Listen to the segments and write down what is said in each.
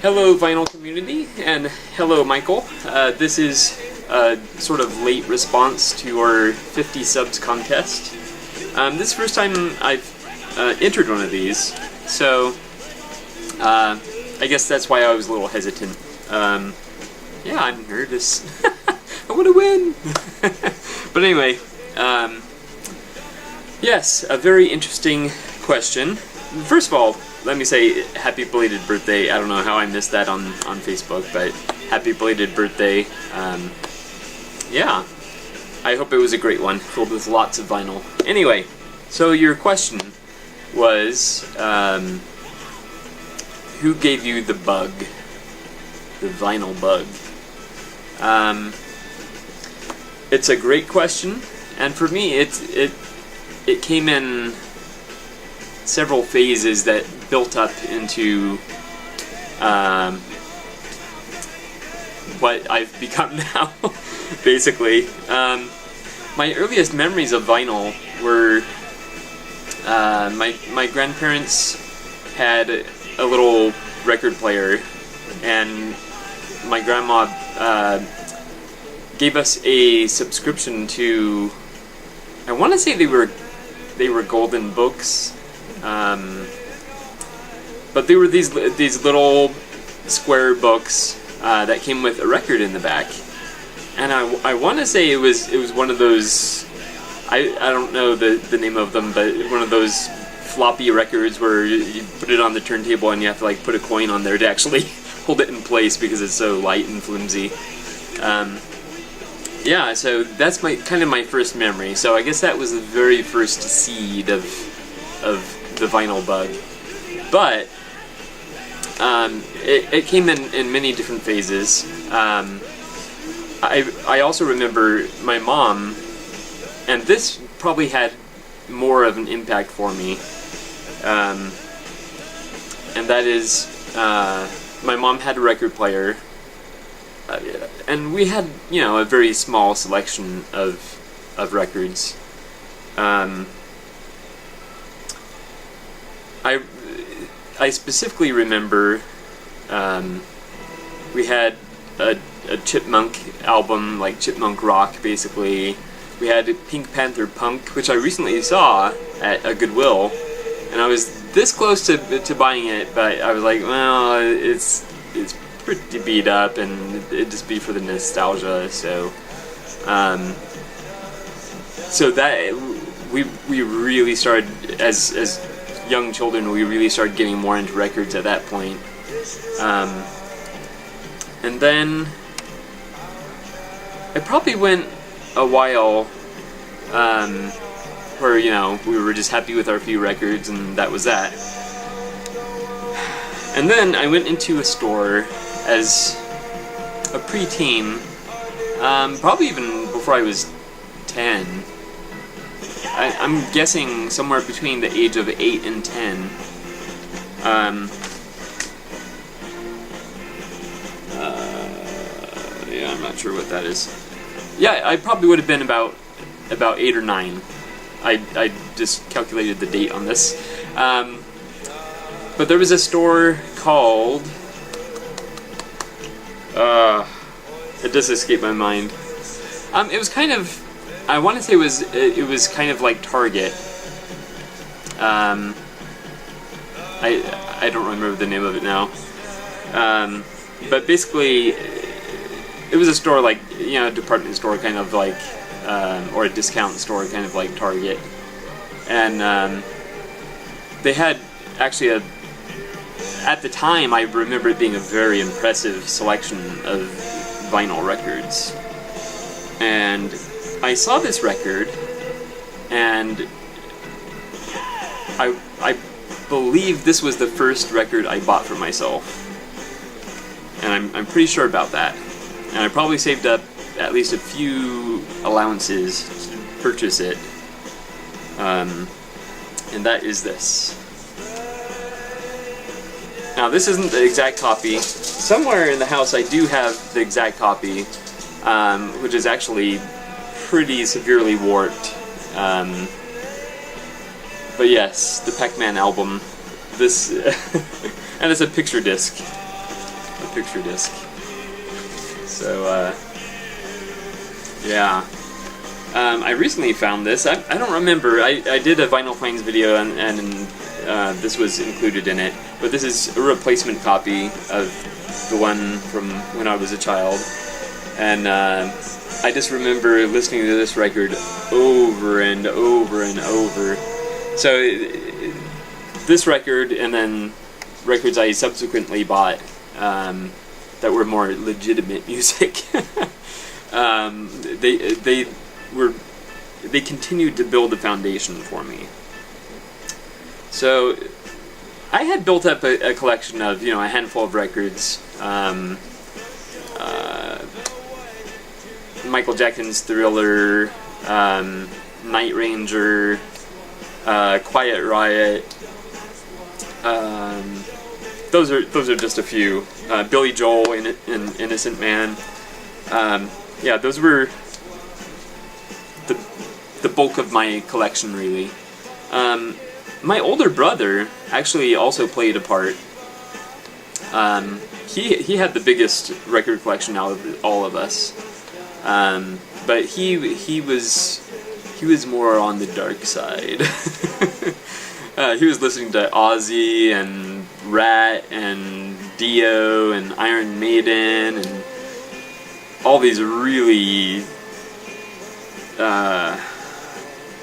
Hello vinyl community, and hello Michael. This is a sort of late response to our 50 subs contest. This is the first time I've entered one of these, so I guess that's why I was a little hesitant. Yeah, I'm nervous. I want to win! But anyway, yes, a very interesting question. First of all, let me say happy belated birthday. I don't know how I missed that on Facebook, but happy belated birthday. Yeah, I hope it was a great one, filled with lots of vinyl. Anyway, so your question was, who gave you the bug? The vinyl bug. It's a great question, and for me, it came in several phases that built up into what I've become now, basically. My earliest memories of vinyl were my grandparents had a little record player, and my grandma gave us a subscription to, I want to say they were golden books. But they were these little square books that came with a record in the back, and I want to say it was one of those, I don't know the name of them, but one of those floppy records where you put it on the turntable and you have to like put a coin on there to actually hold it in place because it's so light and flimsy. Yeah, so that's kind of my first memory. So I guess that was the very first seed of the vinyl bug. But it came in many different phases. I also remember my mom, and this probably had more of an impact for me, and that is my mom had a record player, and we had, you know, a very small selection of records. I specifically remember we had a Chipmunk album, like Chipmunk rock, basically. We had Pink Panther Punk, which I recently saw at a Goodwill, and I was this close to buying it, but I was like, well, it's pretty beat up, and it'd just be for the nostalgia. So so that we really started as young children. We really started getting more into records at that point, and then it probably went a while where, you know, we were just happy with our few records and that was that. And then I went into a store as a preteen, probably even before I was 10. I'm guessing somewhere between the age of 8 and 10. Yeah, I'm not sure what that is. Yeah, I probably would have been about 8 or 9. I just calculated the date on this. But there was a store called, it does escape my mind. It was kind of, I want to say it was kind of like Target. I don't remember the name of it now. But basically, it was a store like, you know, a department store kind of like, or a discount store kind of like Target. And they had actually at the time, I remember it being a very impressive selection of vinyl records. And I saw this record, and I believe this was the first record I bought for myself. And I'm pretty sure about that. And I probably saved up at least a few allowances to purchase it. And that is this. Now, this isn't the exact copy. Somewhere in the house I do have the exact copy, which is actually pretty severely warped. But yes, the Pac-Man album. This, and it's a picture disc. picture disc. So, yeah. I recently found this. I don't remember. I did a Vinyl Planes video, and this was included in it. But this is a replacement copy of the one from when I was a child. And I just remember listening to this record over and over and over. So this record, and then records I subsequently bought that were more legitimate music. They continued to build a foundation for me. So I had built up a collection of, a handful of records. Michael Jackson's Thriller, Night Ranger, Quiet Riot. Those are just a few. Billy Joel in Innocent Man. Yeah, those were the bulk of my collection, really. My older brother actually also played a part. He had the biggest record collection out of all of us, but he was more on the dark side. He was listening to Ozzy and Rat and Dio and Iron Maiden and all these really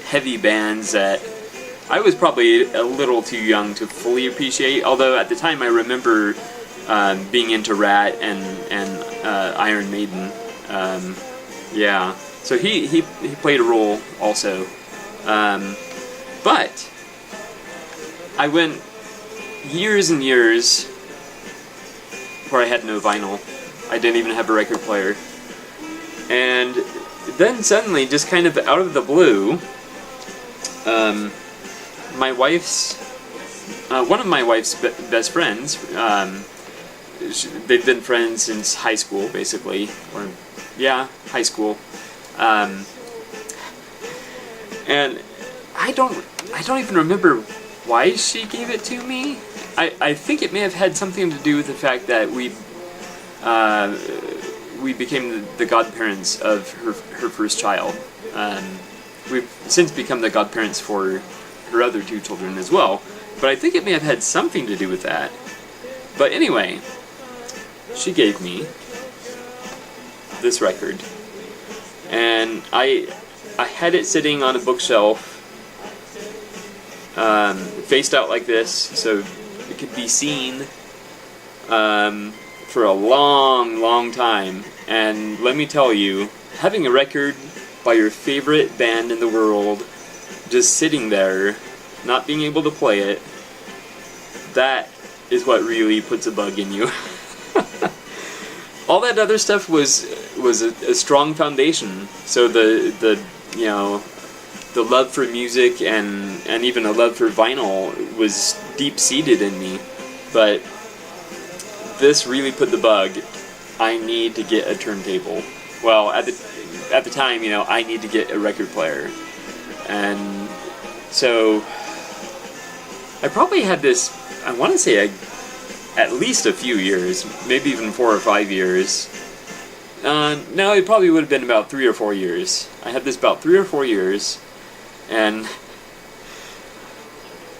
heavy bands that I was probably a little too young to fully appreciate, although at the time I remember being into Rat and Iron Maiden. Yeah, so he played a role also. But I went years and years where I had no vinyl. I didn't even have a record player. And then suddenly, just kind of out of the blue, my wife's, one of my wife's best friends, they've been friends since high school, basically, or, yeah, high school, and I don't even remember why she gave it to me. I think it may have had something to do with the fact that we became the godparents of her first child. We've since become the godparents for her other two children as well, but I think it may have had something to do with that. But anyway, she gave me this record, and I had it sitting on a bookshelf, faced out like this, so it could be seen for a long time. And let me tell you, having a record by your favorite band in the world just sitting there, not being able to play it, that is what really puts a bug in you. All that other stuff was a strong foundation. So the love for music and even a love for vinyl was deep-seated in me. But this really put the bug. I need to get a turntable. Well, at the time, I need to get a record player. And so I probably had this, I want to say at least a few years, maybe even 4 or 5 years. No, it probably would have been about 3 or 4 years. I had this about 3 or 4 years, and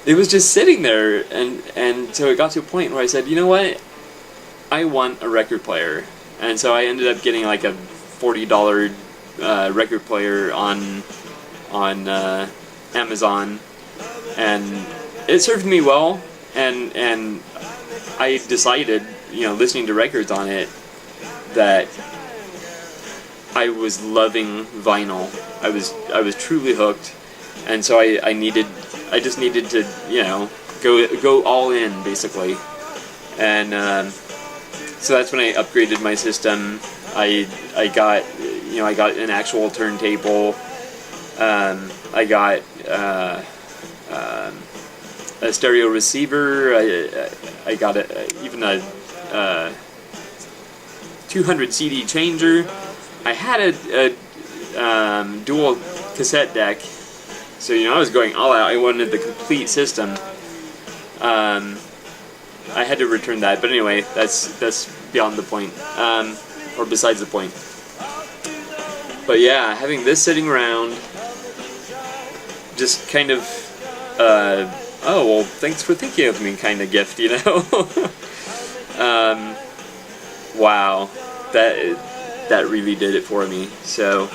it was just sitting there, and so it got to a point where I said, you know what, I want a record player. And so I ended up getting like a $40 record player on Amazon, and it served me well, and I decided, listening to records on it, that I was loving vinyl. I was truly hooked, and so I just needed to go all in, basically. And so that's when I upgraded my system. I got an actual turntable. I got a stereo receiver. I got even a 200 CD changer. I had a dual cassette deck, so I was going all out. I wanted the complete system. I had to return that. But anyway, that's beyond the point, or besides the point. But yeah, having this sitting around, just kind of, oh well, thanks for thinking of me kind of gift, you know. Wow, that really did it for me. So,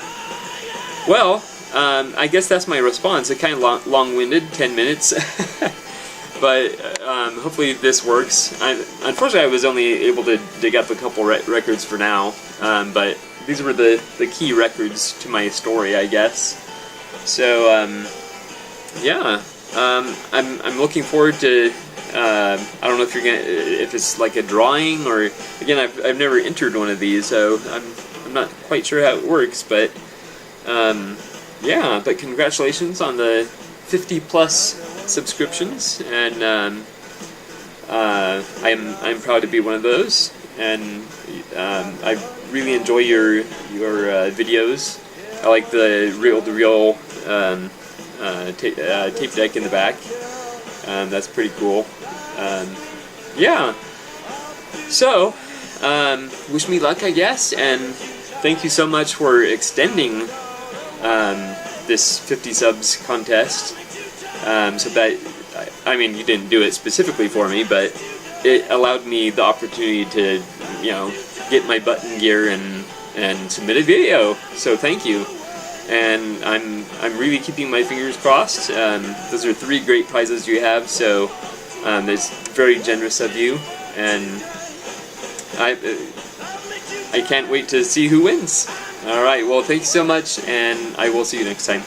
well, I guess that's my response. It kind of long-winded, 10 minutes. But hopefully this works. Unfortunately, I was only able to dig up a couple records for now, but these were the key records to my story, I guess. So yeah, I'm looking forward to. I don't know if if it's like a drawing, or again, I've never entered one of these, so I'm not quite sure how it works, but yeah. But congratulations on the 50+ subscriptions, and I'm proud to be one of those, and I really enjoy your videos. I like the reel-to-reel tape deck in the back. That's pretty cool. Yeah. So, wish me luck, I guess, and thank you so much for extending this 50 subs contest. So that, I mean, you didn't do it specifically for me, but it allowed me the opportunity to, you know, get my button gear and submit a video. So thank you. And I'm really keeping my fingers crossed. Those are 3 great prizes you have, so it's very generous of you, and I can't wait to see who wins. All right, well, thank you so much, and I will see you next time.